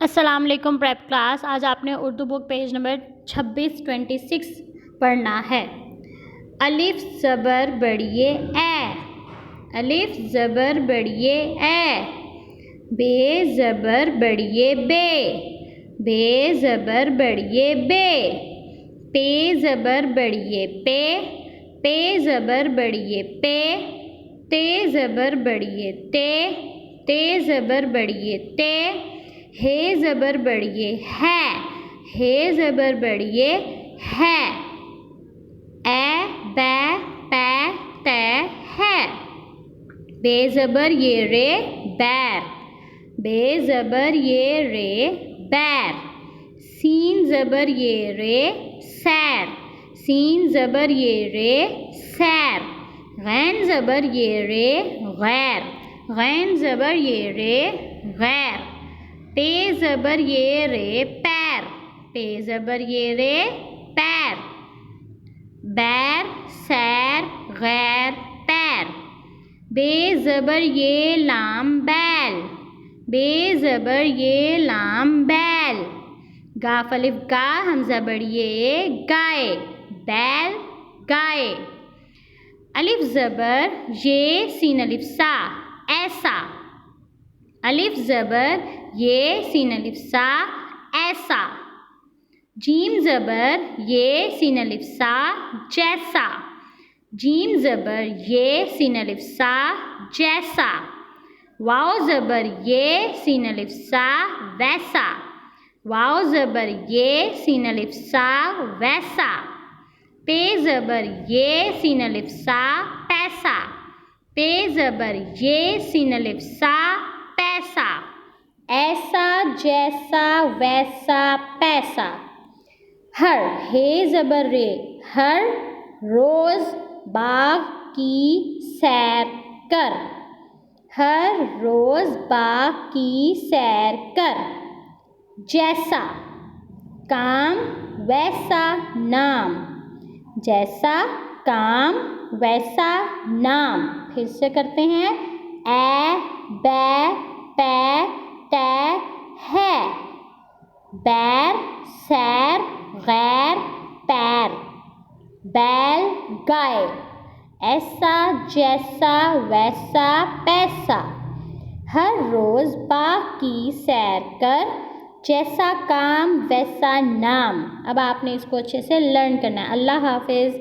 अस्सलाम वालेकुम prep class. आज आपने उर्दू बुक पेज नंबर 26 पढ़ना है। अलिफ ज़बर बड़िए ए, अलिफ ज़बर बड़िए ए, बे ज़बर बड़िए बे, बे ज़बर बड़िए बे, पे ज़बर बड़िए पे ज़बर बड़िए पे, ते ज़बर बड़िए ते ज़बर बड़िए ते, हे ज़बर बड़िए है, हे ज़बर बड़िए है, ए बै पै तै है, बे ज़बर ये रे बैर, बे ज़बर ये रे बैर, सीन ज़बर ये रे सैर, सीन ज़बर ये रे सैर, गैन ज़बर ये रे गैर, गैन ज़बर ये रे गैर, पे ज़बर ये रे पैर, पे ज़बर ये रे पैर, बैर सैर गैर पैर, बे ज़बर ये लाम बैल, बे ज़बर ये लाम बैल, गाफ अलिफ गा हमज़ा बड़िए गाय, बैल गाय, अलिफ ज़बर ये सीन अलिफ सा ऐसा, अलिफ ज़बर ये सीन अलिफ सा ऐसा, जीम ज़बर ये सीन अलिफ सा जैसा, जीम ज़बर ये सीन अलिफ सा जैसा, वाव ज़बर ये सीन अलिफ सा वैसा, वाव ज़बर ये सीन अलिफ सा वैसा, पे ज़बर ये सीन अलिफ सा पैसा, पे ज़बर ये सीन अलिफ सा पैसा, ऐसा जैसा वैसा पैसा, हर हे ज़बर रे हर, रोज़ बाग की सैर कर, हर रोज़ बाग की सैर कर, जैसा काम वैसा नाम, जैसा काम वैसा नाम, फिर से करते हैं ए बै पै तै है, बैर सैर गैर पैर, बैल गाय, ऐसा जैसा वैसा पैसा, हर रोज़ बाग की सैर कर, जैसा काम वैसा नाम। अब आपने इसको अच्छे से लर्न करना है। अल्लाह हाफिज़।